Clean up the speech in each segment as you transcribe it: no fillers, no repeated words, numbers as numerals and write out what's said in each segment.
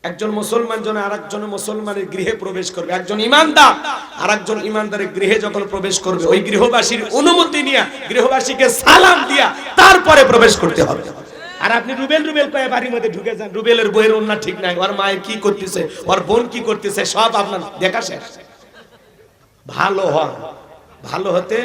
একজন মুসলমান জন আরেকজন মুসলমানের গৃহে প্রবেশ করবে, একজন ইমানদার আরেকজন ইমানদারের গৃহে যখন প্রবেশ করবে ওই গৃহবাসীর অনুমতি নিয়ে গৃহবাসীকে সালাম দিয়া তারপরে প্রবেশ করতে হবে। আর আপনি রুবেল রুবেল কয়ে বাড়ির মধ্যে ঢুকে যান, রুবেলের বইয়ের ওন্না ঠিক নাই, ওর মায়ের কি করতেছে, ওর বোন কি করতেছে, সব আপনার দেখা শেষ। ভালো হয়, ভালো হতে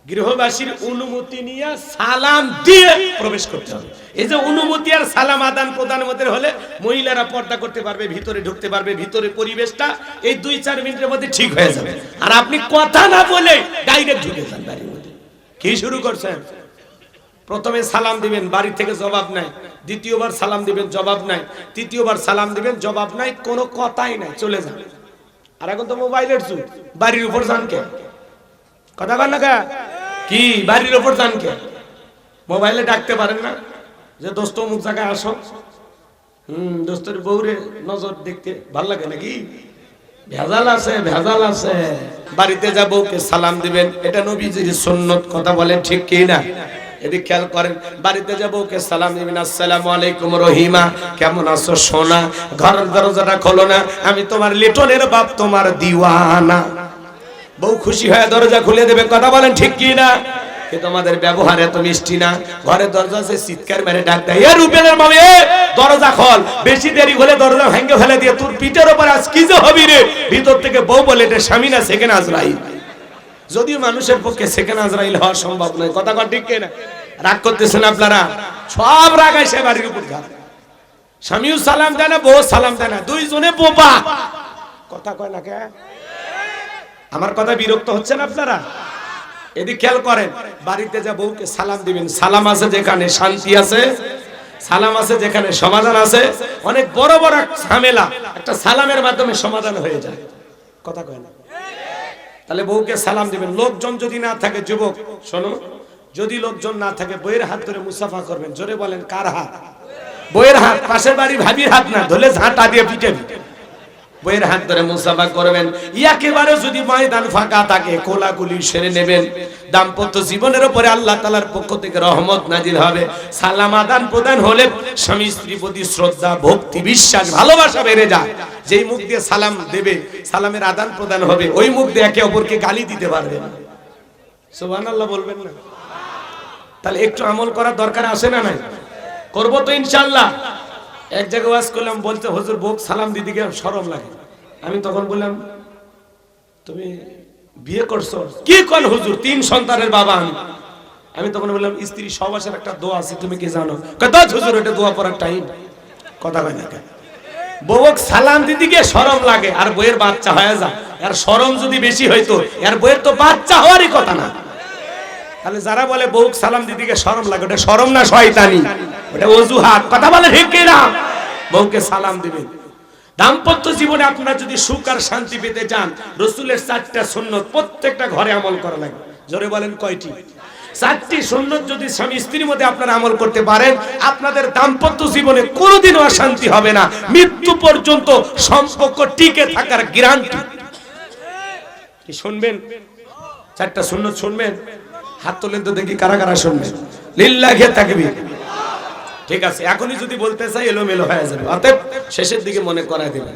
গৃহবাসীর অনুমতি নিয়ে সালাম দিয়ে প্রবেশ করতে হবে। এই যে অনুমতি আর সালাম আদান প্রদানের মধ্যে হলে মহিলারা পর্দা করতে পারবে, ভিতরে ঢুকতে পারবে, ভিতরে পরিবেশটা এই 2-4 মিনিটের মধ্যে ঠিক হয়ে যাবে। আর আপনি কথা না বলে ডাইরেক্ট ঢুকে যান বাড়ির মধ্যে। কি শুরু করছেন? প্রথমে সালাম দিবেন, বাড়ি থেকে জবাব নাই, দ্বিতীয়বার সালাম দিবেন, জবাব নাই, তৃতীয়বার সালাম দিবেন, জবাব নাই, কোনো কথাই নাই, চলে যান। আর এখন তো মোবাইলের যুগ, বাড়ির উপর যান কে? কথা বল না কে? কি বাড়ির উপর যান কে? মোবাইলে ডাকতে পারেন না যে দোস্ত অমুক জায়গায় আসো? দোস্তের বউরে নজর দেখতে ভাল লাগে নাকি? ভেজাল আছে, ভেজাল আছে। বাড়িতে যা বউকে সালাম দিবেন, এটা নবীজির সুন্নত। কথা বলেন ঠিক কি না? এদিক খেয়াল করেন, বাড়িতে যা বউকে সালাম দিবেন, আসসালামু আলাইকুম রহিমা, কেমন আছো সোনা, ঘরের দরজাটা খোলো না, আমি তোমার লিটনের বাপ, তোমার দিওয়ানা। বউ খুশি হয়ে দরজা খুলে দেবে। কথা বলেন ঠিক কি না? কিন্তু আমাদের ব্যবহার এত মিষ্টি না। ঘরের দরজা আছে, চিৎকার মেরে ডাক দেয়, এ রুবেলের মামে দরজা খোল, বেশি দেরি হলে দরজা ভেঙে ফেলে দিয়ে তোর পিঠের উপর আজ কি যে হবি রে। ভিতর থেকে বউ বলে, এটা স্বামী না সেকেন্ড আজরাইল। যদিও মানুষের পক্ষে সেকেন্ড আজরাইল হওয়া সম্ভব নয়। কথা কন ঠিক কি না? রাগ করতেছেন আপনারা? সব রাগ আসে বাড়ির উপর। স্বামীও সালাম দেয় না, বউ সালাম দেয় না, দুইজনে বোবা। কথা কয় না কে? আমার কথা বিরক্ত হচ্ছেন আপনারা? এদিক খেয়াল করেন, বাড়িতে যা বউকে সালাম দিবেন, সালাম আছে যেখানে শান্তি আছে, সালাম আছে যেখানে সমাধান আছে। অনেক বড় বড় ঝামেলা একটা সালামের মাধ্যমে সমাধান হয়ে যায়। কথা কয় না? তাহলে বউকে সালাম দিবেন। লোকজন যদি না থাকে, যুবক শোনো, যদি লোকজন না থাকে বইয়ের হাত ধরে মুসাফা করবেন। জোরে বলেন, কার হাত? বইয়ের হাত। পাশের বাড়ি ভাবির হাত না, ধরলে ঝাঁটা দিয়ে পিটে বইয়ের হাত ধরে মুসাফা করবেন। একেবারে যদি ময়দান ফাঁকা থাকে, কোলাকুলি সেরে নেবেন। দাম্পত্য জীবনের উপরে আল্লাহ তাআলার পক্ষ থেকে রহমত নাজিল হবে। সালাম আদান প্রদান হলে স্বামী স্ত্রীর প্রতি শ্রদ্ধা, ভক্তি, বিশ্বাস, ভালোবাসা বেড়ে যায়। যেই মুখ দিয়ে সালাম দেবে, সালামের আদান প্রদান হবে, ওই মুখ দিয়ে একে অপরকে গালি দিতে পারবে না। সুবহানাল্লাহ বলবেন না? তাহলে একটু আমল করার দরকার আছে না নাই? করবো তো ইনশাআল্লাহ। এক জায়গায় ওয়াজ করলাম, বলতে হুজুর বউ সালাম দিতে গিয়ে শরম লাগে। আমি তখন বললাম, তুমি বিয়ে করছো? কি কোন হুজুর, 3 সন্তানের বাবা আমি তখন বললাম, স্ত্রী সহবাসের একটা দোয়া আছে, তুমি কি জানো? কত হুজুর, এটা দোয়া পড়ার টাইম। কথা কয় না? বউক সালাম দিতে গিয়ে শরম লাগে, আর বইয়ের বাচ্চা হয়ে যায়। আর শরম যদি বেশি হইতো, আর বইয়ের তো বাচ্চা হওয়ারই কথা না। তাহলে যারা বলে বউক সালাম দিতে গিয়ে শরম লাগে, ওটা শরম না শয়তানি, ওটা অজুহাত। কথা বলে ঠিক কি না? বউকে সালাম দিবেন। দাম্পত্য জীবনে আপনারা যদি সুখ আর শান্তি পেতে চান, রাসূলের 4টা সুন্নাত প্রত্যেকটা ঘরে আমল করা লাগে। জোরে বলেন কয়টি? 4টি সুন্নাত যদি স্বামী স্ত্রীর মধ্যে আপনারা আমল করতে পারেন, আপনাদের দাম্পত্য জীবনে কোনোদিনও অশান্তি হবে না। মৃত্যু পর্যন্ত সম্পর্ক টিকে থাকার গ্যারান্টি। কি শুনবেন? 4টা সুন্নাত শুনবেন? হাত তোলেন তো দেখি কারা কারা শুনবেন। লিল্লাহি তাকবীর। ঠিক আছে, এখনই যদি বলতে চাই এলোমেলো হয়ে যাবে, অতএব শেষের দিকে মনে করায় দিবেন।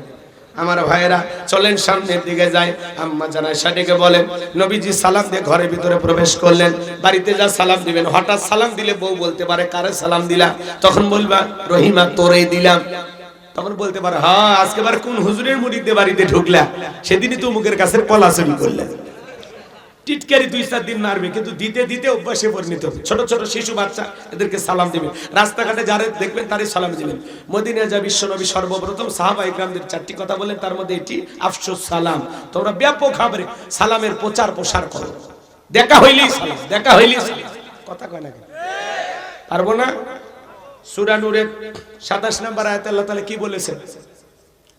আমার ভাইয়েরা চলেন সামনের দিকে যাই। আম্মা জান আয়েশা ডেকে বলেন, নবীজি সালাম দিয়ে ঘরের ভিতরে প্রবেশ করলেন। বাড়িতে যা সালাম দিবেন, হঠাৎ সালাম দিলে বউ বলতে পারে, কারে সালাম দিলা? তখন বলবা, রহিমা তোরেই দিলাম। তখন বলতে পারে, হ্যাঁ আজকে বার কোন হুজুরের মুরিদে বাড়িতে ঢুকলা, সেদিনই তো মুখের কাছে কলা চুরি করলে। টিটকারি 2-4 দিন মারবে, কিন্তু দিতে দিতে অভ্যাসে পরিণত হবে। ছোট ছোট শিশু বাচ্চা, এদেরকে সালাম দিবেন। রাস্তাঘাটে যারা দেখবেন তারই সালাম দিবেন। মদিনায় যা বিশ্বনবী সর্বপ্রথম সাহাবায়ে কিরামদের 4টি কথা বলেন, তার মধ্যে এটি আফসুস সালাম। তোমরা ব্যাপক ভাবে সালামের প্রচার প্রসার করো। দেখা হইলেই সালাম, দেখা হইলেই সালাম। কথা কয় না? পারবো না? সূরা নূরের 27 নম্বর আয়াতে আল্লাহ তাআলা কি বলেছেন?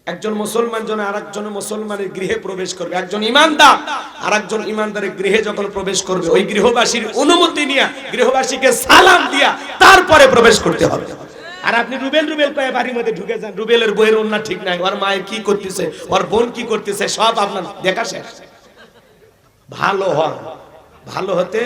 একজন মুসলমান জন আরেকজন মুসলমানের গৃহে প্রবেশ করবে, একজন ইমানদার আরেকজন ইমানদারের গৃহে যখন প্রবেশ করবে ওই গৃহবাসীর অনুমতি নিয়ে গৃহবাসীকে সালাম দিয়া তারপরে প্রবেশ করতে হবে। আর আপনি রুবেল রুবেল কয়ে বাড়ির মধ্যে ঢুকে যান, রুবেলের বইয়ের ওন্না ঠিক নাই, ওর মায়ের কি করতেছে, ওর বোন কি করতেছে, সব আপনার দেখা শেষ। ভালো হয়, ভালো হতে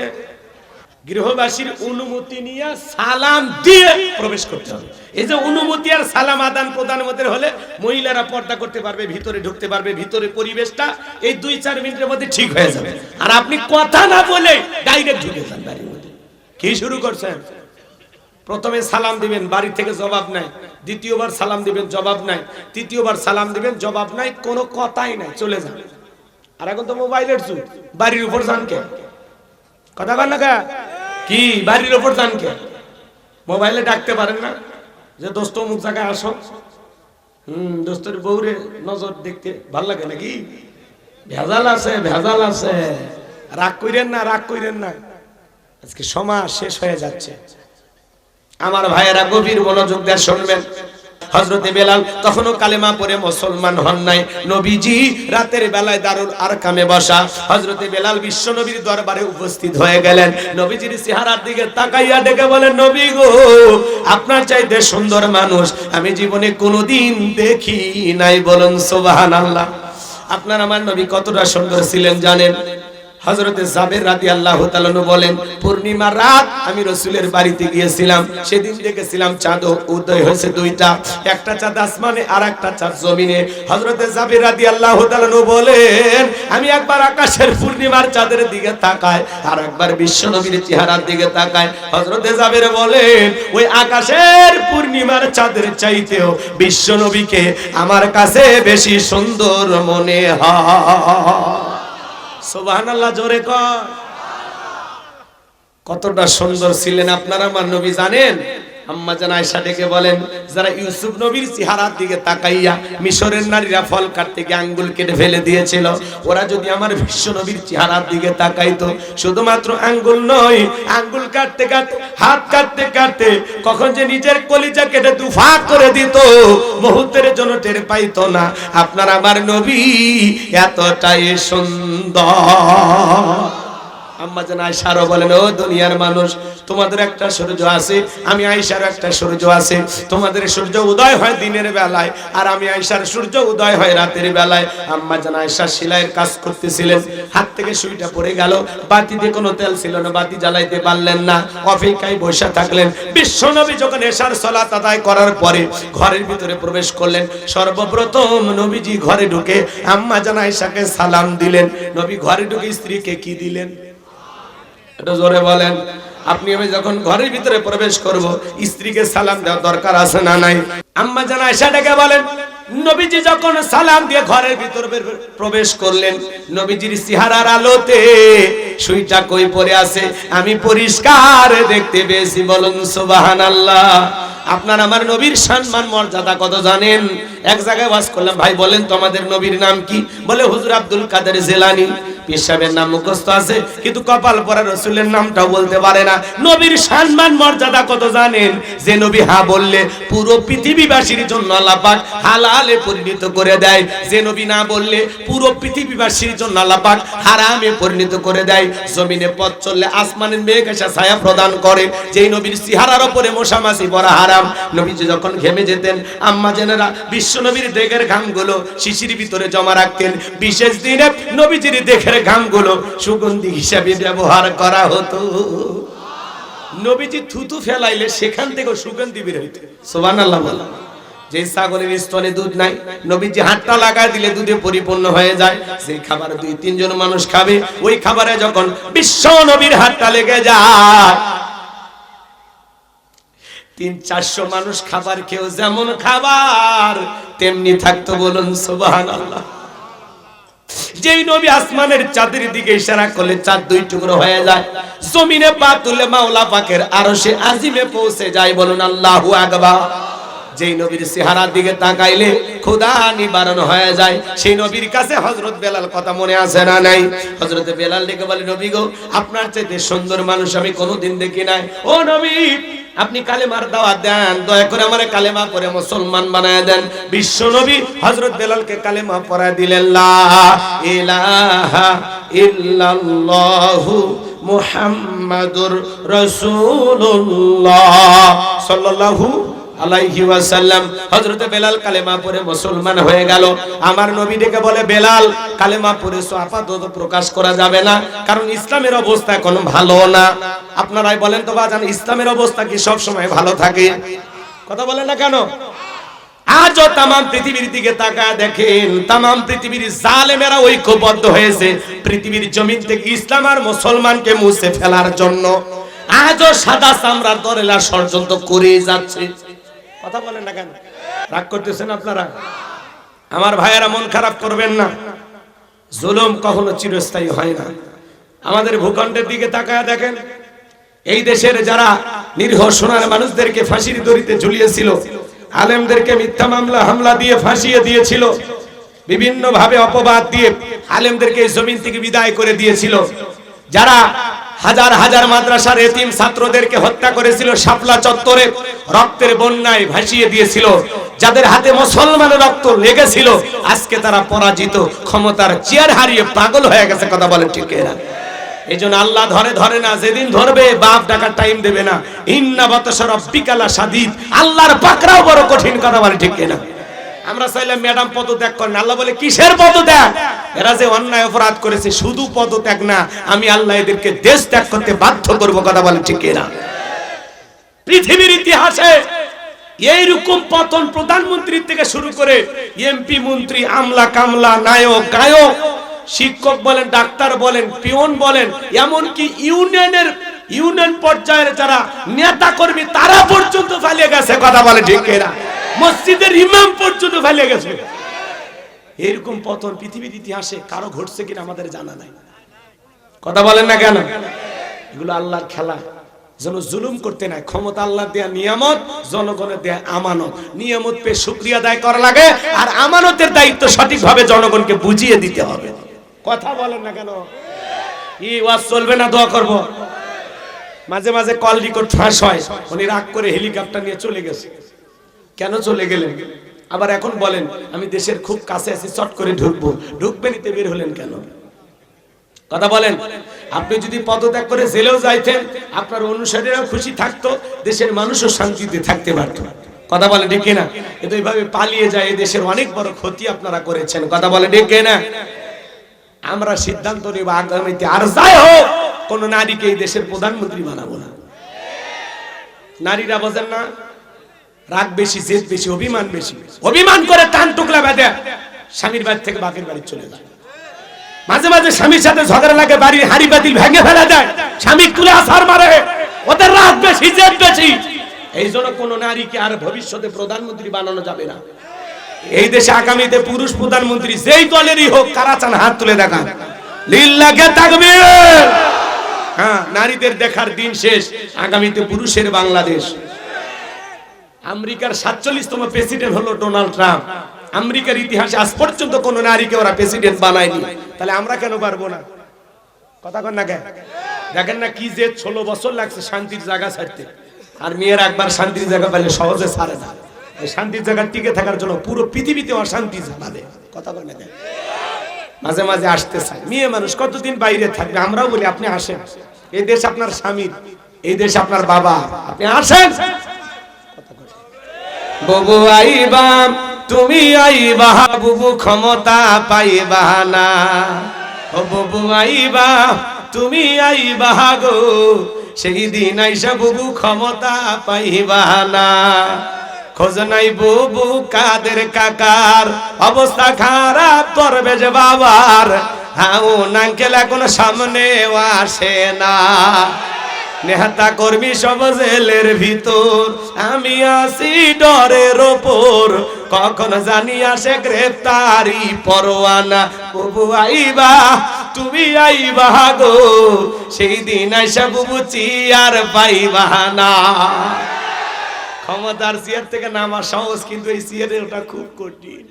গৃহবাসীর অনুমতি নিয়ে সালাম দিয়ে প্রবেশ করতে হবে। এই যে অনুমতি আর সালাম আদান প্রদানের মধ্যে হলে মহিলারা পর্দা করতে পারবে, ভিতরে ঢুকতে পারবে, ভিতরে পরিবেশটা এই 2-4 মিনিটের মধ্যে ঠিক হয়ে যাবে। আর আপনি কথা না বলে ডাইরেক্ট ঢুকে যান বাড়ির মধ্যে। কি শুরু করছেন? প্রথমে সালাম দিবেন, বাড়ি থেকে জবাব নাই। দ্বিতীয়বার সালাম দিবেন, জবাব নাই। তৃতীয়বার সালাম দিবেন, জবাব নাই, কোনো কথাই নাই, চলে যান। আর এখন তো মোবাইলের যুগ, বাড়ির উপর যান কে? কথা বল না কা? কি বাড়ির উপর যান কে? মোবাইলে ডাকতে পারেন না যে দোস্ত অমুক জায়গায় আসো? দোস্তের বউরে নজর দেখতে ভাল লাগে নাকি? ভেজাল আছে, ভেজাল আছে। রাগ কইরেন না, রাগ কইরেন না, আজকে সমাজ শেষ হয়ে যাচ্ছে। আমার ভাইয়েরা গভীর মনোযোগ দিয়ে শুনবেন। হযরতে বেলাল তখনও কালেমা পড়ে মুসলমান হন নাই। নবীজি রাতের বেলায় দারুল আরকামে বসা। হযরতে বেলাল বিশ্ব নবীর দরবারে উপস্থিত হয়ে গেলেন। নবীজির চেহারার দিকে তাকাইয়া ডেকে বলেন, নবী গো, আপনার চাইতে সুন্দর মানুষ আমি জীবনে কোনোদিন দেখি নাই। বলুন সুবহানাল্লাহ। আপনার আমার নবী কতটা সুন্দর ছিলেন জানেন? হযরতে জাবের রাদিয়াল্লাহু তাআলা বলেন, পূর্ণিমার রাত আমি রাসূলের বাড়িতে গিয়েছিলাম। সেদিন দেখেছিলাম চাঁদ উদয় হয়েছে দুইটা, একটা চাঁদ আসমানে আর একটা চাঁদ জমিনে। হযরতে জাবের রাদিয়াল্লাহু তাআলা বলেন, আমি একবার আকাশের পূর্ণিমার চাঁদের দিকে তাকাই, আর একবার বিশ্বনবীর চেহারার দিকে তাকাই। হযরতে জাবের বলেন, ওই আকাশের পূর্ণিমার চাঁদের চাইতেও বিশ্বনবীকে আমার কাছে বেশি সুন্দর মনে হয়। সুবহানাল্লাহ, জোরে কর। কতটা সুন্দর ছিলেন আপনার আমার নবী জানেন? আম্মা জান আয়েশা ডেকে বলেন, যারা ইউসুফ নবীর চেহারার দিকে তাকাইয়া মিশরের নারীরা ফল কাটতে গিয়ে আঙ্গুল কেটে ফেলে দিয়েছিল, ওরা যদি আমার বিশ্ব নবীর চেহারার দিকে তাকাইতো, শুধুমাত্র আঙ্গুল নয়, আঙ্গুল কাটতে কাটতে, হাত কাটতে কাটতে কখন যে নিজের কলিজা কেটে দুফাক করে দিত, মুহূর্তের জন্য টের পাইতো না। আপনার আমার নবী এতটাই সুন্দর। আম্মা জান আয়েশারও বলেন, ও দুনিয়ার মানুষ, তোমাদের একটা সূর্য আছে, আমি আয়েশার একটা সূর্য আছে। তোমাদের সূর্য উদয় হয় দিনের বেলায়, আর আমি আয়েশার সূর্য উদয় হয় রাতের বেলায়। আম্মা জান আয়েশা সেলাইয়ের কাজ করতেছিলেন, হাত থেকে সুইটা পড়ে গেল। বাতিতে কোনো তেল ছিল না, বাতি জ্বালাইতে পারলেন না, অপেক্ষায় বসে থাকলেন। বিশ্বনবী যখন এশার সালাত আদায় করার পরে ঘরের ভিতরে প্রবেশ করলেন, সর্বপ্রথম নবীজি ঘরে ঢুকে আম্মা জান আয়েশাকে সালাম দিলেন। নবী ঘরে ঢুকে স্ত্রীকে কি দিলেন? এটা জোরে বলেন। আপনি আমি যখন ঘরের ভিতরে প্রবেশ করব, স্ত্রীকে সালাম দেওয়া দরকার আছে না নাই? আম্মা জান আয়েশা ডেকে বলেন, নবীজি যখন সালাম দিয়ে ঘরের ভিতরে প্রবেশ করলেন, নবীজির চেহারার আলোতে সুইটা কই পড়ে আছে আমি পরিষ্কার দেখতে পেয়েছি। বলুন সুবহানাল্লাহ। আপনার আমার নবীর সম্মান মর্যাদা কত জানেন? এক জায়গায় ওয়াজ করলাম, ভাই বলেন তো আমাদের নবীর নাম কি? বলে হুজুর আব্দুল কাদের জিলানী। পীর সাহেবের নাম মুখস্থ আছে, কিন্তু কপাল পরা রাসূলের নামটাও বলতে পারে না। নবীর সম্মান মর্যাদা কত জানেন? যে নবী হ্যাঁ বললে পুরো পৃথিবীবাসীর জন্য আল্লাহ পাক হালালে পরিণত করে দেয়, যে নবী না বললে পুরো পৃথিবীবাসীর জন্য আল্লাহ পাক হারামে পরিণত করে দেয়। জমিনে পথ চললে আসমানের মেঘ এসে ছায়া প্রদান করে, যেই নবীর চেহারার উপরে মশা মাছি পড়া হারাম। নবীজি যখন ঘেমে যেতেন, আম্মা জানেরা বিশ্ব নবীর দেহের ঘামগুলো শিশির ভিতরে জমা রাখতেন। বিশেষ দিনে নবীজির দেহের ঘামগুলো সুগন্ধি হিসাবে ব্যবহার করা হতো। নবীজি থুতু ফেলাইলে সেখান থেকে সুগন্ধি বের হইতো। সুবহানাল্লাহ বলা। যে ছাগলের স্তনে দুধ নাই, নবীজি হাতটা লাগায় দিলে দুধে পরিপূর্ণ হয়ে যায়। সেই খাবার 2-3 জন মানুষ খাবে, ওই খাবারে যখন বিশ্ব নবীর হাতটা লেগে যায়, 300-400 মানুষ খাবার খেয়েও যেমন খাবার তেমনি থাকতো। বলুন সুবহানাল্লাহ। যেই নবী আসমানের চাঁদের দিকে ইশারা করলে চাঁদ 2 টুকরো হয়ে যায়, জমিনে পা তুললে মাওলা পাকের আরশে আজিমে পৌঁছে যায়। বলুন আল্লাহু আকবার। যেই নবীর চেহারার দিকে তাকাইলে ক্ষুধা নিবারণ হয়ে যায়, সেই নবীর কাছে হযরত বেলাল কথা মনে আছে না নাই? হযরতে বেলাল ডেকে বলে, নবী গো, আপনার চাইতে সুন্দর মানুষ আমি কোনোদিন দেখি নাই। ও নবী, আপনি কালেমার দাওয়াত দেন, দয়া করে আমারে কালেমা পড়ে মুসলমান বানায় দেন। বিশ্ব নবী হযরত বেলালকে কালেমা পড়ায় দিলেন, লা ইলাহা ইল্লাল্লাহু মুহাম্মাদুর রাসূলুল্লাহ সাল্লাল্লাহু আলাইহি ওয়াসাল্লাম। হযরত বেলাল কালেমা পড়ে মুসলমান হয়ে গেল। আমার নবী ডেকে বলে, বেলাল কালেমা পড়েছো, আপাতত প্রকাশ করা যাবে না, কারণ ইসলামের অবস্থা এখন ভালো না। আপনারাই বলেন তো বাজান, ইসলামের অবস্থা কি সব সময় ভালো থাকে? কথা বলেন না কেন? আজও তাম পৃথিবীর দিকে তাকায় দেখেন, তাম পৃথিবীর জালেমেরা ঐক্যবদ্ধ হয়েছে পৃথিবীর জমিন থেকে ইসলাম আর মুসলমানকে মুছে ফেলার জন্য। আজও সাদা চামড়ার দরেলা ষড়যন্ত্র করে যাচ্ছে। কথা বলেন না কেন? রাগ করতেছেন আপনারা? আমার ভাইয়েরা মন খারাপ করবেন না, জুলুম কখনো চিরস্থায়ী হয় না। আমাদের ভূখণ্ডের দিকে তাকায় দেখেন, এই দেশের যারা নিরীহ সোনার মানুষদেরকে ফাঁসির দড়িতে ঝুলিয়েছিল, আলেমদেরকে মিথ্যা মামলা হামলা দিয়ে ফাঁসিয়ে দিয়েছিল, বিভিন্ন ভাবে অপবাদ দিয়ে আলেমদেরকে জমিন থেকে বিদায় করে দিয়েছিল, যারা হাজার হাজার মাদ্রাসার এতিম ছাত্রদেরকে হত্যা করেছিল, শাপলা চত্বরে রক্তের বন্যায় ভাসিয়ে দিয়েছিল, যাদের হাতে মুসলমানের রক্ত লেগেছিল, আজকে তারা পরাজিত, ক্ষমতার চেয়ার হারিয়ে পাগল হয়ে গেছে। কথা বলেন ঠিক না? এই জন্য আল্লাহ ধরে না, যেদিন ধরবে বাপ ডাকার টাইম দেবে না। ইন্না বাতাসা রাব্বিকা লাশাদীদ, আল্লাহর পাকড়াও বড় কঠিন। কথা বলে ঠিক না? আমরা চাইলাম ম্যাডাম পদত্যাগ করেন, আল্লাহ বলে কিসের পদত্যাগ? এরা যে অন্যায় অপরাধ করেছে, শুধু পদত্যাগ না, আমি আল্লাহ এদেরকে দেশ ত্যাগ করতে বাধ্য করব। কথা বলে ঠিক না? পৃথিবীর ইতিহাসে এইরকম পতন প্রধানমন্ত্রী থেকে শুরু করে এমপি মন্ত্রী, আমলা কামলা, নায়ক গায়ক, শিক্ষক বলেন, ডাক্তার বলেন, পিয়ন বলেন, এমনকি ইউনিয়ন পর্যায়ের যারা নেতা কর্মী তারা পর্যন্ত পালিয়ে গেছে। কথা বলে ঠিক না? মসজিদের ইমাম পর্যন্ত পালিয়ে গেছে। এরকম পতন পৃথিবীর ইতিহাসে কারো ঘটছে কিনা আমাদের জানা নাই। কথা বলেন না কেন? এগুলো আল্লাহর খেলা। যেন জুলুম করতে নাই। ক্ষমতা আল্লাহর দেয়া নিয়ামত, জনগণের দেয়া আমানত। নিয়ামত পেয়ে শুকরিয়া আদায় করা লাগে, আর আমানতের দায়িত্ব সঠিকভাবে জনগণকে বুঝিয়ে দিতে হবে। কথা বলেন না কেন? কি ওয়াজ চলবে না? দোয়া করব। মাঝে মাঝে কল রেকর্ড ফাঁস হয়, উনি রাগ করে হেলিকপ্টার নিয়ে চলে গেছে। কেন চলে গেলেন? আবার এখন বলেন আমি দেশের খুব কাছে আছি, চট করে ঢুকবো। ঢুকবেন নিতে বের হলেন কেন? কথা বলেন। আপনি যদি পদত্যাগ করে জেলেও যাইতেন, আপনার অনুসারীরা খুশি থাকতো, দেশের মানুষও শান্তিতে থাকতে পারত। কথা বলে ঠিক না? কিন্তু এইভাবে পালিয়ে যায়, এই দেশের অনেক বড় ক্ষতি আপনারা করেছেন। কথা বলে ঠিক না? আমরা সিদ্ধান্ত নেব আগামীতে আর যাই হোক কোন নারীকে এই দেশের প্রধানমন্ত্রী বানাবো না। নারীরা বোঝেন না, রাগ বেশি, জেদ বেশি, অভিমান বেশি। অভিমান করে টান টুকলা বেঁধে স্বামীর বাড়ি থেকে বাপের বাড়ি চলে যায়। মাঝে মাঝে স্বামীর সাথে ঝগড়া লাগে, বাড়ির হাড়ি বাতিল ভেঙে ফেলা যায়, স্বামী তুলে আছাড় মারে। ওদের রাগ বেশি, জেদ বেশি। এই জন্য কোন নারীকে আর ভবিষ্যতে প্রধানমন্ত্রী বানানো যাবে না। এই দেশে আগামীতে পুরুষ প্রধানমন্ত্রী যেই দলেরই হোক, কারা চান হাত তুলে দেখান। লিল্লাহে তাকবীর। হ্যাঁ, নারীদের দেখার দিন শেষ। আগামীতে পুরুষের বাংলাদেশ। আমেরিকার 47তম প্রেসিডেন্ট হলো ডোনাল্ড ট্রাম্প। আমেরিকার ইতিহাসে আজ পর্যন্ত কোন নারীকে ওরা প্রেসিডেন্ট বানায়নি, তাহলে আমরা কেন পারবো না? কথা কন না কেন? দেখেন না কি যে 16 বছর লাগছে শান্তির জায়গা ছাড়তে, আর মেয়েরা একবার শান্তির জায়গা পেলে সহজে ছাড়ে না। শান্তির জায়গা টিকে থাকার জন্য পুরো পৃথিবীতে অশান্তি জ্বালাবে। কথা কন না কেন? মাঝে মাঝে আসতে চায়। মেয়ে মানুষ কতদিন বাইরে থাকবে? আমরাও বলি আপনি আসেন, এই দেশ আপনার স্বামীর, এই দেশ আপনার বাবা, আপনি আসেন। বুবু আইবা, তুমি আইবা, বুবু ক্ষমতা পাইবা না। ও বুবু আইবা, তুমি আইবা গো, সেই দিন আইসা বুবু ক্ষমতা পাইবা না। খোঁজ নাই বুবু কাদের কাকার, অবস্থা খারাপ করবে যে বাবার। হাউ নাঙ্কেল এখন সামনে আসে না। নেতা কর্মী সব জেলের ভিতর, আমি আছি ডরের ওপর। কখন জানি আসে গ্রেফতারি পরোয়ানা। বুবু আইবা, তুমি আইবা গো, সেই দিন আইসা বুবু চেয়ার পাইবা না। ক্ষমতার চেয়ার থেকে নামা সহজ, কিন্তু এই চেয়ারে ওটা খুব কঠিন।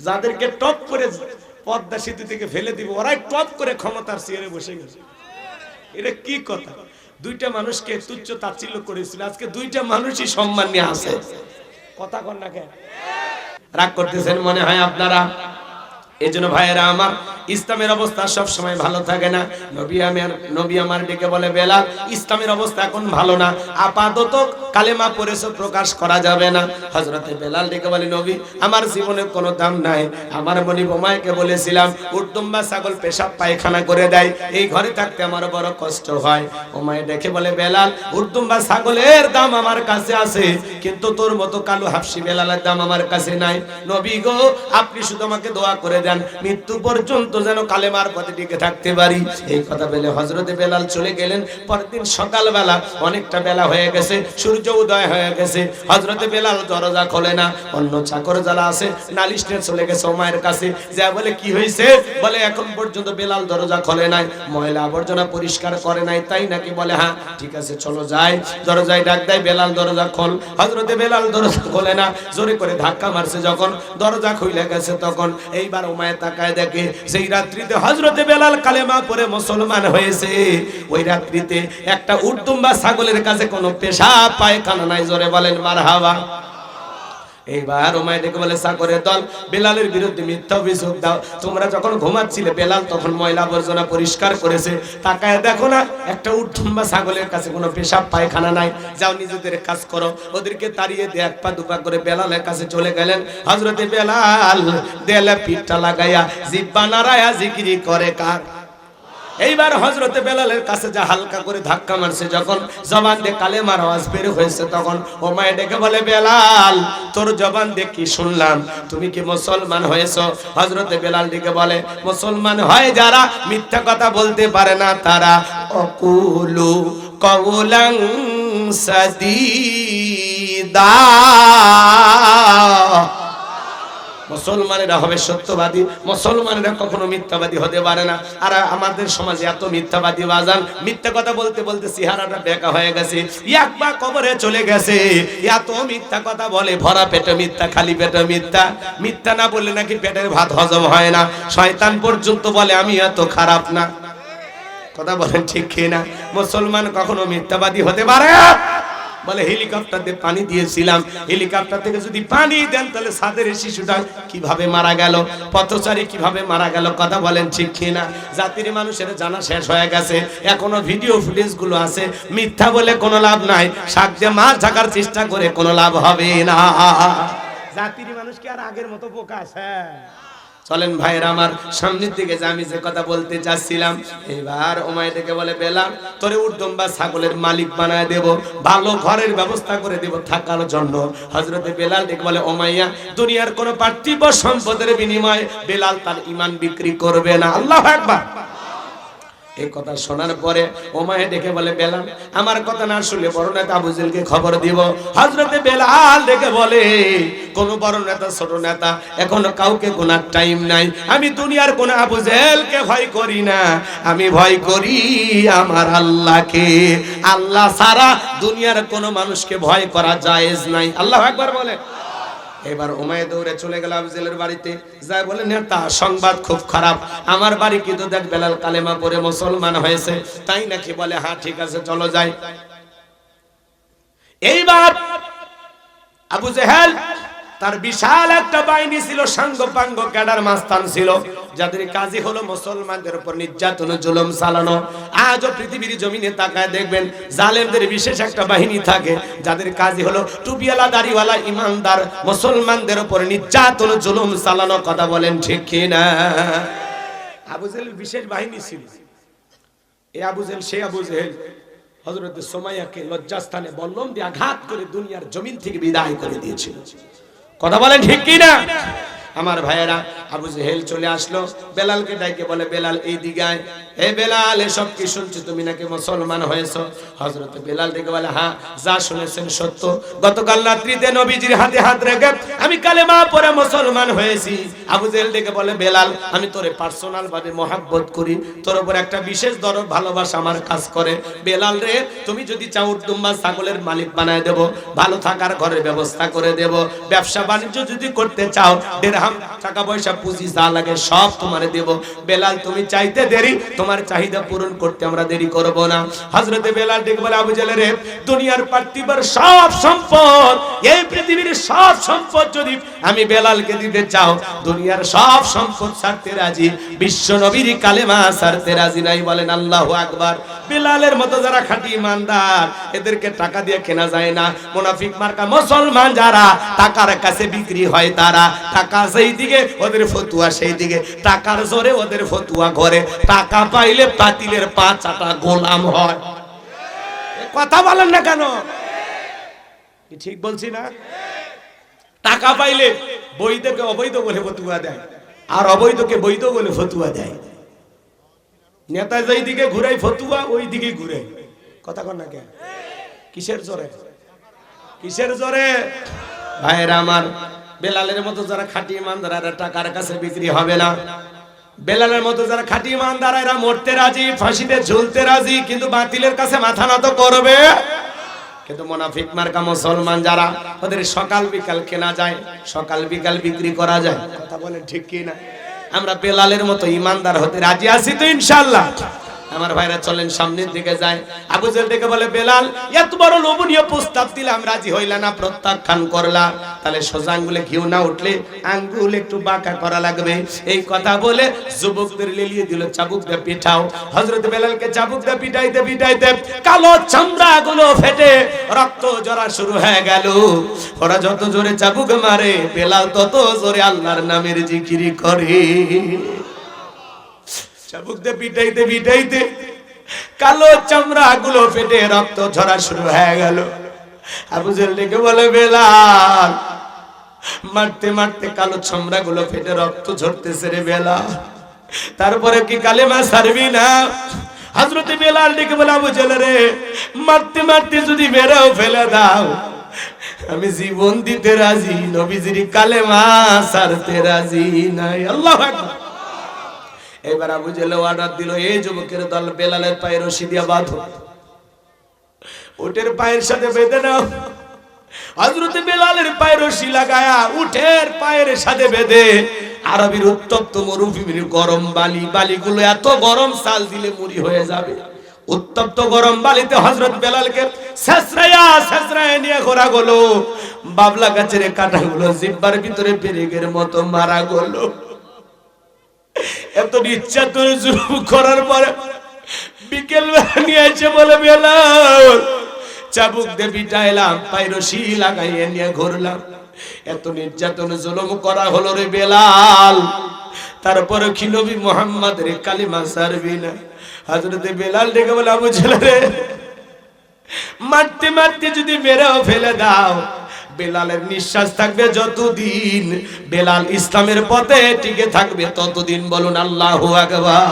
যাদেরকে টপ করে পদ্মা সেতু থেকে ফেলে দিব, ওরাই টপ করে ক্ষমতার চেয়ারে বসে গেছে। এটা কি কথা? দুইটা মানুষকে তুচ্ছ তাচ্ছিল্য করেছিল, আজকে দুইটা মানুষই সম্মান নিয়ে আসে। কথা কন না কেন? রাগ করতেছেন মনে হয় আপনারা? এজন্য ভাইয়েরা আমার, ইসলামের অবস্থা সব সময় ভালো থাকে না। নবী আমার ডেকে বলে, বেলাল ইসলামের অবস্থা এখন ভালো না, আপাতত কালেমা পড়েছো, প্রকাশ করা যাবে না। হযরতে বেলাল ডেকে বলে, নবী আমার জীবনে কোনো দাম নাই, আমার মনি বোমাইকে বলেছিলাম উটদুম্বা ছাগল পেশাব পায়খানা করে দেয়, এই ঘরে থাকতে আমার বড় কষ্ট হয়। ওমায় ডেকে বলে, বেলাল উটদুম্বা ছাগলের দাম আমার কাছে আছে, কিন্তু তোর মতো কালো হাফসি বেলালের দাম আমার কাছে নাই। নবী গো, আপনি শুধু আমাকে দোয়া করে দেন, মৃত্যু পর্যন্ত যেন কালেমার পথে টিকে থাকতে পারি। এই কথা বলে হযরতে বেলাল চলে গেলেন। পরের দিন সকালবেলা, অনেকটা বেলা হয়ে গেছে, সূর্য উদয় হয়ে গেছে, হযরতে বেলাল দরজা খোলে না। অন্য চাকর যারা আছে নালিশ নিয়ে চলে গেছে ওমায়ের কাছে, যা বলে কি হয়েছে? বলে এখন পর্যন্ত বেলাল দরজা খোলে নাই, ময়লা আবর্জনা পরিষ্কার করে নাই, তাই নাকি? বলে হ্যাঁ। ঠিক আছে চলো যাই। দরজায় ডাক দেয়, বেলাল দরজা খোল। হযরতে বেলাল দরজা খোলে না, জোরে করে ধাক্কা মারছে, যখন দরজা খুলে গেছে তখন এইবার ওমায়ে তাকায় দেখে সেই রাত্রিতে হযরতে বেলাল কালেমা পড়ে মুসলমান হয়েছে। ওই রাত্রিতে একটা উটদুম্বা ছাগলের কাছে কোনো পেশাব পায়খানা নাই, জোরে বলেন মারহাবা। এইবার ওমায় ডেকে বলে, চাকরের দল বেলালের বিরুদ্ধে মিথ্যা অভিযোগ দাও, তোমরা যখন ঘুমাচ্ছিলে বেলাল তখন ময়লা আবর্জনা পরিষ্কার করেছে, তাকায় দেখো না একটা উটদুম্বা ছাগলের কাছে কোনো পেশাব পায়খানা নাই, যাও নিজেদের কাজ করো। ওদেরকে তাড়িয়ে দিয়ে এক পা দুপা করে বেলালের কাছে চলে গেলেন। হযরতে বেলাল দেয়ালে পিঠটা লাগাইয়া জিহ্বা নাড়ায়া জিকিরি করে কার? এইবার হযরতে বেলালের কাছে যা হালকা করে ধাক্কা মারছে, যখন জবান দিয়ে কালেমার আওয়াজ বের হয়েছে, তখন ওমায় ডেকে বলে, বেলাল তোর জবান দিয়ে কি শুনলাম, তুমি কি মুসলমান হয়েছো? হযরতে বেলাল ডেকে বলে, মুসলমান হয় যারা মিথ্যা কথা বলতে পারে না তারা। অকুলু কওলান সাদীদা, মুসলমানেরা হবে সত্যবাদী, মুসলমানেরা কখনো মিথ্যাবাদী হতে পারে না। আর আমাদের সমাজে এত মিথ্যাবাদী বাজান, মিথ্যা কথা বলতে বলতে চেহারাটা বেঁকা হয়ে গেছে, একবার কবরে চলে গেছে। এত মিথ্যা কথা বলে, ভরা পেটে মিথ্যা, খালি পেটে মিথ্যা। মিথ্যা না বললে নাকি পেটের ভাত হজম হয় না। শয়তান পর্যন্ত বলে আমি এত খারাপ না। কথা বলেন ঠিক কি না? মুসলমান কখনো মিথ্যাবাদী হতে পারে? বলে হেলিকপ্টার দিয়ে পানি দিয়েছিলাম, হেলিকপ্টার থেকে যদি পানি দেন তাহলে ছাদের শিশুটা কিভাবে মারা গেল, পথচারী কিভাবে মারা গেল? কথা বলেন ঠিক কিনা? জাতির মানুষের জানা শেষ হয়ে গেছে, এখনো ভিডিও ফুটেজ গুলো আছে। মিথ্যা বলে কোনো লাভ নাই, শাক দিয়ে মাছ ঢাকার চেষ্টা করে কোনো লাভ হবে না। জাতির মানুষ কি আর আগের মতো বোকা আছে? চলেন ভাইরা আমার, সামনের দিকে যে আমি যে কথা বলতে চাচ্ছিলাম। এবার ওমায় ডেকে বলে, বেলাল তোরে উটদুম্বা ছাগলের মালিক বানায় দেব, ভালো ঘরের ব্যবস্থা করে দেব থাকার জন্য। হযরতে বেলাল ডেকে বলে, ওমাইয়া দুনিয়ার কোনো পার্থিব সম্পদের বিনিময়ে বেলাল তার ঈমান বিক্রি করবে না। আল্লাহু আকবার। এই কথা শোনার পরে ওমায়ে ডেকে বলে, বেলাল আমার কথা না শুনলে বড় নেতা আবু জেহেলকে খবর দিব। হযরতে বেলাল ডেকে বলে, কোন বড় নেতা ছোট নেতা এখনো কাউকে গোনার টাইম নাই। আমি দুনিয়ার কোন আবু জেহেলকে ভয় করি না, আমি ভয় করি আমার আল্লাহকে। আল্লাহ ছাড়া দুনিয়ার কোন মানুষকে ভয় করা জায়েজ নাই। আল্লাহু আকবার বলে। এবার উমাইয়া দৌড়ে চলে গেল আবু জেহেলের বাড়িতে, যায় বলে, নেতা সংবাদ খুব খারাপ, আমার বাড়ি কিন্তু দেখ বেলাল কালেমা পড়ে মুসলমান হয়েছে। তাই নাকি? বলে হ্যাঁ ঠিক আছে চলো যাই। এইবার আবু জেহেল তার বিশাল একটা বাহিনী ছিল, সাঙ্গ পাঙ্গ ক্যাডার মাস্তান ছিল, যাদের কাজই হলো মুসলমানদের উপর নির্যাতন জুলুম চালানো। আজও পৃথিবীর জমিনে তাকায় দেখবেন জালেমদের বিশেষ একটা বাহিনী থাকে, যাদের কাজই হলো টুপিওয়ালা দাড়িওয়ালা ইমানদার মুসলমানদের উপর নির্যাতন জুলুম চালানো। কথা বলেন ঠিক কি না? আবু জেহেলের বিশেষ বাহিনী ছিল। এই আবু জেহেল সেই আবু জেহেল হযরতে সুমাইয়াকে লজ্জাস্থানে বল্লম দিয়ে আঘাত করে দুনিয়ার জমিন থেকে বিদায় করে দিয়েছিল। কথা বলেন ঠিক কি না? আমার ভাইয়েরা, আবু জেহেল চলে আসলো, বেলালকে ডাকে বলে, বেলাল এই দিকে আয়। এ বেলাল এসব কি শুনছি, তুমি নাকি মুসলমান হয়েছো? হযরতে বেলাল ডেকে বলে, হ্যাঁ যা শুনেছেন সত্য। গতকাল রাত্রিতে নবীজির হাতে হাত রেখে আমি কালেমা পড়ে মুসলমান হয়েছি। আবু জেহেল ডেকে বলে, বেলাল আমি তোরে পার্সোনাল ভাবে মহব্বত করি, তোর উপর একটা বিশেষ দরদ ভালোবাসা আমার কাজ করে। বেলাল রে, তুমি যদি চাও উটদুম্বা ছাগলের মালিক বানায় দেব, ভালো থাকার ঘরের ব্যবস্থা করে দেব, ব্যবসা বাণিজ্য যদি করতে চাও, দেড়হাম টাকা পয়সা পুঁজি যা লাগে সব তোমারে দেব। বেলাল তুমি চাইতে দেরি, তোমার চাহিদা পূরণ করতে আমরা দেরি করব না। হযরতে বেলাল ডেকে বলে, আবু জেহেল রে, দুনিয়ার পার্থিবের সব সম্পদ, এই পৃথিবীর সব সম্পদ যদি আমি বেলালকে দিতে চাও, দুনিয়ার সব সম্পদ ছাড়তে রাজি, বিশ্ব নবীর কালেমা ছাড়তে রাজি নাই। বলেন আল্লাহু আকবার। বেলালের মতো যারা খাঁটি ইমানদার, এদেরকে টাকা দিয়ে কেনা যায় না। মুনাফিক মার্কা মুসলমান যারা, টাকার কাছে বিক্রি হয় তারা, টাকা সেই দিকে ওদের ফতুয়া সেই দিকে, টাকার জোরে ওদের ফতুয়া করে, টাকা পাইলে পাতিলের পা চাটা গোলাম হয়। কথা বলেন না কেন? ঠিক বলছি না? টাকা পাইলে বৈধকে অবৈধ বলে ফতুয়া দেয়, আর অবৈধকে বৈধ বলে ফতুয়া দেয়। নেতা যেই দিকে ঘুরাই ফতুয়া ওই দিকে ঘুরে। কথা কন না কেন? কিসের জোরে? কিসের জোরে? ভাইরা আমার, বেলালের মতো যারা খাঁটি ইমানদার, এরা টাকার কাছে বিক্রি হবে না। বেলালের মতো যারা খাঁটি ইমানদার, এরা মরতে রাজি, ফাঁসিতে ঝুলতে রাজি, কিন্তু বাতিলের কাছে মাথা নত করবে। কিন্তু মুনাফিক মার্কা মুসলমান যারা, ওদের সকাল বিকাল কেনা যায়, সকাল বিকাল বিক্রি করা যায়। কথা বলেন ঠিক কি না? আমরা বেলালের মতো ইমানদার হতে রাজি আছি তো ইনশাআল্লাহ? আমার ভাইরা চলেন সামনের দিকে যায়। আবু জেহেল ডেকে বলে, বেলাল এত বড় লোভনীয় প্রস্তাব দিলাম, রাজি হইলা না, প্রত্যাখ্যান করলা, তাহলে সোজা আঙ্গুলে ঘিউ না উঠলে আঙ্গুল একটু বাঁকা করা লাগবে। এই কথা বলে যুবকদের লেলিয়ে দিল, চাবুক দিয়ে পিটাও। হযরত বেলালকে চাবুক দিয়ে পিটাইতে পিটাইতে কালো চামড়া গুলো ফেটে রক্ত ঝরা শুরু হয়ে গেল। ওরা যত জোরে চাবুক মারে, বেলাল তত জোরে আল্লাহর নামের জিকির করে। চাবুক দিয়ে পিটাইতে পিটাইতে কালো চামড়া গুলো ফেটে রক্ত ঝরা শুরু হয়ে গেল। আবু জেহেল ডেকে বলে, বেলাল মারতে মারতে কালো চামড়া গুলো ফেটে রক্ত ঝরতেছে রে বেলাল, তারপরে কি কালেমা ছাড়বি না? হযরত বেলাল ডেকে বলে, আবু জেহেল রে, মারতে মারতে যদি মেরেও ফেলে দাও, আমি জীবন দিতে রাজি, নবীজির কালেমা ছাড়তে রাজি নাই। আল্লাহু আকবার। এবার আবু জেহেল অর্ডার দিল, এই যুবকের দল বেলালের পায়ে রশি দিয়া বাঁধো, উটের পায়ের সাথে বেঁধে নাও। হযরত বেলালের পায়ে রশি লাগায়া উটের পায়ের সাথে বেঁধে আরবের উত্তপ্ত মরুভূমির গরম বালি, বালিগুলো এত গরম, চাল দিলে মুড়ি হয়ে যাবে। উত্তপ্ত গরম বালিতে হযরত বেলালকে ছেঁচড়াইয়া ছেঁচড়াইয়া নিয়ে ঘোরা গেল। বাবলা গাছের কাঁটাগুলো জিহ্বার ভিতরে পেরেকের মতো মারা গেল। এত নির্যাতন জুলুম করার পরে বিকেল বেলা নিয়ে এসে বলে, বেলাল চাবুক দিয়ে পিটাইলাম, পায়ে রশি লাগাইয়ে নিয়ে ঘুরলাম, এত নির্যাতন জুলুম করা হলো রে বেলাল, তারপরে কি নবী মুহাম্মদের কালিমা ছাড়বি না? হযরত বেলাল ডেকে বলে, আবু জেহেল রে, মারতে মারতে যদি মেরেও ফেলে দাও, বেলালের নিঃশ্বাস থাকবে যতদিন, বেলাল ইসলামের পথে টিকে থাকবে ততদিন। বলুন আল্লাহু আকবার।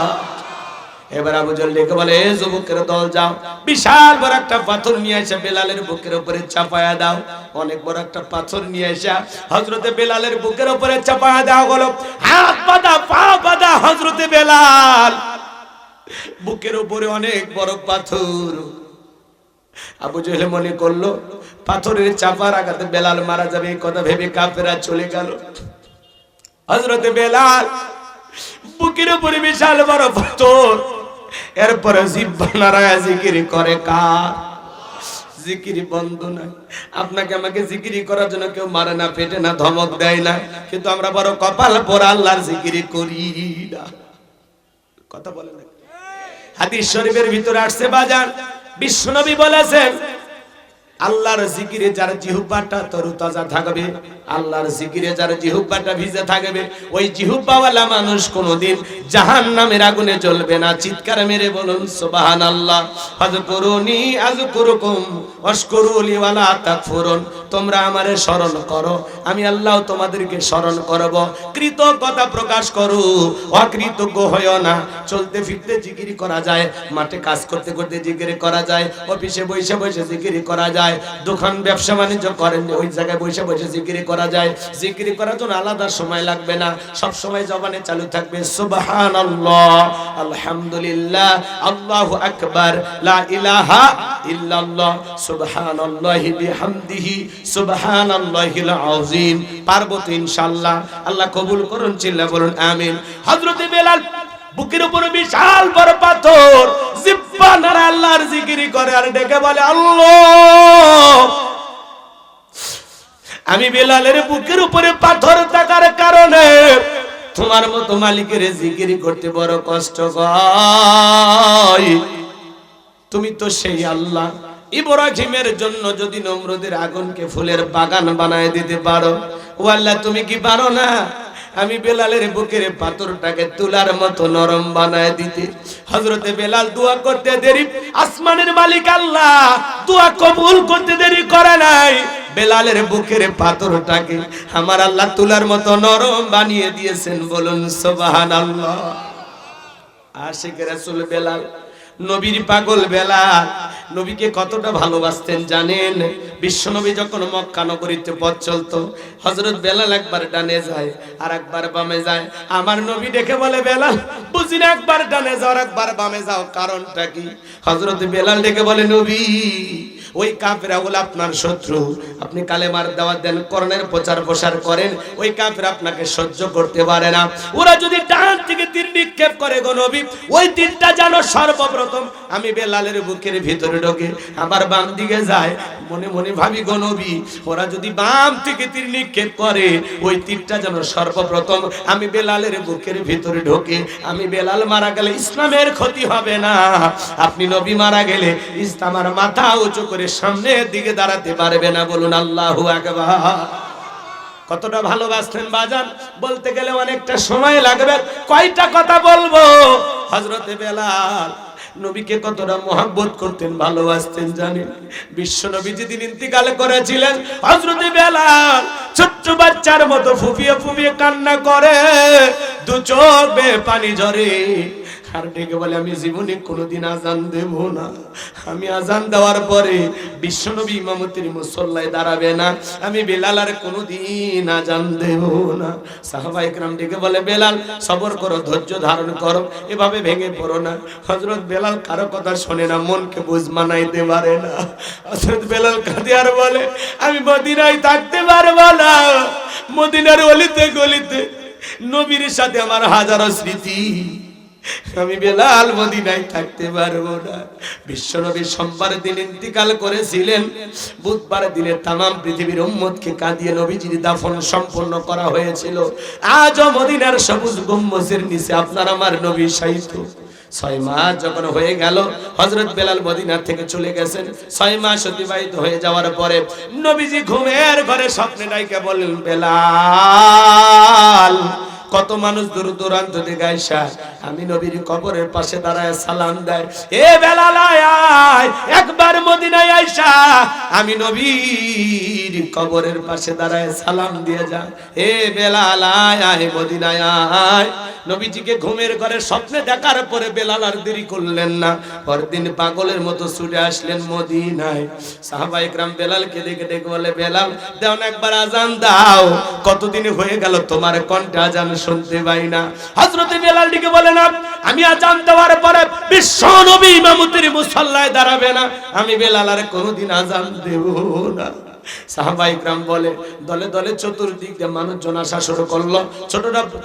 এবার আবু জেহেল ডেকে বলে, এই যুবকের দল যাও, বিশাল বড় একটা পাথর নিয়ে এসে বেলালের বুকের উপরে চাপায়া দাও। অনেক বড় একটা পাথর নিয়ে এসে হযরতে বেলালের বুকের উপরে চাপায়া দাও। হলো হাত বাঁধা, পা বাঁধা হযরতে বেলাল, বুকের উপরে অনেক বড় পাথর। আবু জেহেল মনে করলো পাথরের চাপার আঘাতে বেলাল মারা যাবে, এই কথা ভেবে কাফেররা চলে গেল। হযরতে বেলাল বুকের উপরে বিশাল বড় পাথর, এরপরে জিহ্বা নাড়ায়া জিকির করে। কার জিকির বন্ধ নাই? আপনাকে আমাকে জিকির করার জন্য কেউ মারে না, পেটে না, ধমক দেয় না, কিন্তু আমরা বড় কপাল পোড়া আল্লাহর জিকির করি না। কথা বলেন না? হাদিস শরীফের ভিতরে আসছে বাজার, বিশ্বনবী বলেছেন, আল্লাহর জিকিরে যার জিহ্বাটা তরতাজা থাকবে, আল্লাহর জিকিরে যার জিহ্বাটা ভিজে থাকবে, ওই জিহ্বাওয়ালা মানুষ কোনোদিন জাহান্নামের আগুনে জ্বলবে না। চিৎকার মেরে বলুন সুবহানাল্লাহ। ফাযকুরুনি আযকুরুকুম ওয়াশকুরুলি ওয়ালা তাকফুরুন। তোমরা আমারে স্মরণ করো, আমি আল্লাহ তোমাদেরকে স্মরণ করব। কৃতজ্ঞতা প্রকাশ করো, অকৃতজ্ঞ হইও না। চলতে ফিরতে জিকির করা যায়, মাঠে কাজ করতে করতে জিকির করা যায়, অফিসে বসে বসে জিকির করা যায়, দোকান ব্যবসা বাণিজ্য করেন ওই জায়গায় বসে বসে জিকির করা করা যায়। জিকির করার জন্য আলাদা সময় লাগবে না, সব সময় জবানে চালু থাকবে সুবহানাল্লাহ, আলহামদুলিল্লাহ, আল্লাহু আকবার, লা ইলাহা ইল্লাল্লাহ, সুবহানাল্লাহি বিহামদিহি, সুবহানাল্লাহিল আযীম। পারবো তো ইনশাআল্লাহ? আল্লাহ কবুল করুন, চিল্লা বলুন আমিন। হযরত বেলাল বুকের উপরে বিশাল বড় পাথর, জিহ্বা নাড়া আল্লাহর জিকির করে আর ডেকে বলে আল্লাহ। আমি বেলালের বুকের উপরে পাথর থাকার কারণে তোমার মতো মালিকের জিকির করতে বড় কষ্ট হয়। তুমি তো সেই আল্লাহ, ইব্রাহিমের জন্য যদি নমরুদের আগুনকে ফুলের বাগান বানায় দিতে পারো, ও আল্লাহ তুমি কি পারো না আমি বেলালের বুকের পাথরটাকে তুলার মতো নরম বানায় দিতে? হযরতে বেলাল দোয়া করতে দেরি, আসমানের মালিক আল্লাহ দোয়া কবুল করতে দেরি করে নাই। বেলালের বুকের পাথরটাকে আমার আল্লাহ তুলার মতো নরম বানিয়ে দিয়েছেন। বলুন সুবহানাল্লাহ। আশিক রাসূল বেলাল, নবীর পাগল বেলাল, নবীকে কতটা ভালোবাসতেন জানেন? বিশ্বনবী যখন মক্কা নগরীতে পথ চলতো, হযরত বেলাল একবার ডানে যায় আর একবার বামে যায়। আমার নবী দেখে বলে বেলাল বুঝি না, একবার ডানে যাও আর একবার বামে যাও, কারণটা কি? হযরত বেলাল দেখে বলে নবী ওই কাফেররা হলো আপনার শত্রু, আপনি কালেমার দাওয়াত দেন, কোরআনের প্রচার প্রসার করেন, ওই কাফেররা আপনাকে সহ্য করতে পারে না। ওরা যদি ডান থেকে তীর নিক্ষেপ করে গো নবী, ওই তীরটা যেন সর্বপ্রথম আমি বেলালের বুকের ভিতরে ঢোকে, আবার বাম দিকে যায়। মনে মনে ভাবি গো নবী, ওরা যদি বাম থেকে তীর নিক্ষেপ করে, ওই তীরটা যেন সর্বপ্রথম আমি বেলালের বুকের ভিতরে ঢোকে। আমি বেলাল মারা গেলে ইসলামের ক্ষতি হবে না, আপনি নবী মারা গেলে ইসলামের মাথা উঁচু করে সামনের দিকে দাঁড়াতে পারবে না। বলুন আল্লাহু আকবার। কতটা ভালোবাসতেন বাজান, বলতে গেলে অনেকটা সময় লাগবে, কয়টা কথা বলবো। হযরতে বেলাল নবীকে কতটা মহব্বত করতেন, ভালোবাসতেন জানেন? বিশ্ব নবী যেদিন ইন্তিকাল করেছিলেন, হযরতে বেলাল ছোট্ট বাচ্চার মতো ফুপিয়ে ফুপিয়ে কান্না করে, দু চোখ বেয়ে পানি ঝরে, আর ডেকে বলে আমি জীবনে কোনোদিন আজান দেব না, আমি আজান দেওয়ার পরে বিশ্বনবী ইমামতির মুসল্লায় দাঁড়াবে না, আমি বেলাল আর কোনোদিন আজান দেব না। সাহাবায়ে কেরাম ডেকে বলে বেলাল সবর করো, ধৈর্য ধারণ করো, এভাবে ভেঙে পড়ো না। হযরত বেলাল কারো কথা শোনে না, মনকে বুঝ মানাইতে পারে না। হযরত বেলাল কাঁদে আর বলে আমি মদিনায় থাকতে পারবো না, মদিনার অলিতে গলিতে নবীর সাথে আমার হাজারো স্মৃতি, আমি বেলাল মদিনায় থাকতে পারবো না। বিশ্বনবী সোমবার দিন ইন্তিকাল করেছিলেন, বুধবার দিনে তামাম পৃথিবীর উম্মতকে কাঁদিয়ে নবীজির দাফন সম্পন্ন করা হয়েছিল। আজও মদিনার সবুজ গম্বুজের নিচে আপনার আমার নবী শায়িত। 6 মাস যখন হয়ে গেল, হযরত বেলাল মদিনা থেকে চলে গেছেন। 6 মাস অতিবাহিত হয়ে যাওয়ার পরে নবীজি ঘুমের ঘরে স্বপ্নে ডাইকা বলেন বেলাল, কত মানুষ দূর দূরান্ত থেকে আইসা আমি নবীর কবরের পাশে দাঁড়ায় সালাম দেয়, এ বেলাল আয় একবার মদিনায় আইসা আমি নবীর কবরের পাশে দাঁড়ায় সালাম দিয়ে যা। এ বেলাল আয় মদিনায় আয়। নবীজিকে ঘুমের ঘরে স্বপ্নে দেখার পরে বেলাল আর দেরি করলেন না, পরদিন পাগলের মতো ছুটে আসলেন মদিনায়। সাহাবায়ে কেরাম বেলালকে দেখে ডেকে বলে বেলাল দাও না একবার আজান দাও, কতদিন হয়ে গেল তোমার কণ্ঠে আজান শুনতে পাই না। হযরত বেলাল ডেকে বলে না, আমি আজান দেওয়ার পরে বিশ্ব নবী ইমামতির মুসল্লায় দাঁড়াবে না, আমি বেলাল আর কোনোদিন আজান দেব না। সাহাবায়ে কেরাম বলে দলে দলে চতুর্দিক দিয়ে মানুষজন আসা শুরু করলো,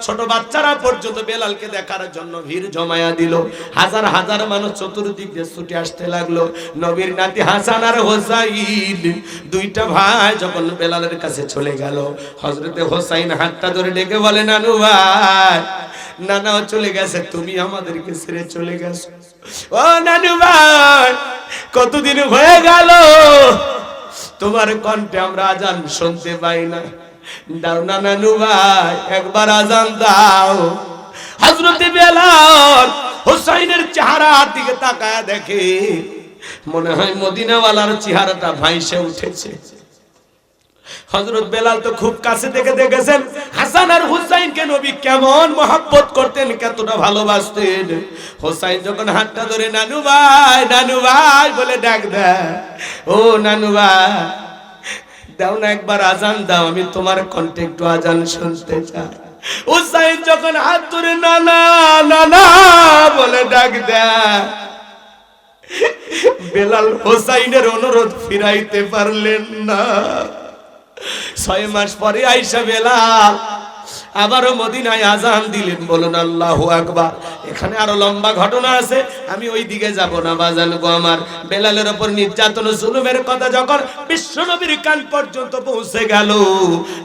ছোট বাচ্চারা পর্যন্ত বেলালকে দেখার জন্য ভিড় জমায়া দিল। হাজার হাজার মানুষ চতুর্দিক দিয়ে ছুটে আসতে লাগলো। নবীর নাতি হাসান আর হোসাইন দুইটা ভাই যখন বেলালের কাছে চলে গেল, হযরতে হোসাইন হাতটা ধরে ডেকে বলে নানু ভাই, নানাও চলে গেছে, তুমি আমাদেরকে ছেড়ে চলে গেছো। ও নানু ভাই, কতদিন হয়ে গেল তোমার কণ্ঠে আমরা আজান শুনতে পাই না, দাও না নানু ভাই একবার আজান দাও। হযরতে বেলাল হোসাইনের চেহারার দিকে তাকায় দেখে, মনে হয় মদিনাওয়ালার চেহারাটা ভাইসে উঠেছে। হযরত বেলাল তো খুব কাছে থেকে দেখেছেন হাসান আর হুসাইনকে নবী কেমন মহব্বত করতেন, কতটা ভালোবাসতেন। হুসাইন যখন হাতটা ধরে নানু ভাই বলে ডাক দেয়, ও নানু ভাই দাও না একবার আজান দাও, আমি তোমার কণ্ঠে একটু আজান শুনতে চাই। হুসাইন যখন হাত ধরে না না না না বলে ডাক দেয়, বেলাল হুসাইনের অনুরোধ ফিরাইতে পারলেন না। 6 মাস পরে আয়েশা বেলাল আবারও মদিনায় আজান দিলেন। বলুন আল্লাহু আকবার। এখানে আরো লম্বা ঘটনা আছে, আমি ওই দিকে যাব না বাজান গো আমার। বেলালের উপর নির্যাতন জুলুমের কথা যখন বিশ্ব নবীর কান পর্যন্ত পৌঁছে গেল,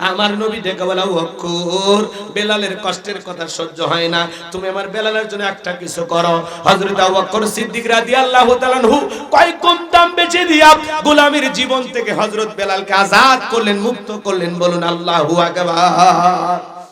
আমার নবী ডেকে বলা, ওয়াক্কুর, বেলালের কষ্টের কথা সহ্য হয় না, তুমি আমার বেলালের জন্য একটা কিছু করো। হযরত আবু বকর সিদ্দিক রাদিয়াল্লাহু তাআলা আনহু কয় কম দাম বেচে দিয়া গোলামের জীবন থেকে হযরত বেলালকে আজাদ করলেন, মুক্ত করলেন। বলুন আল্লাহু আকবার।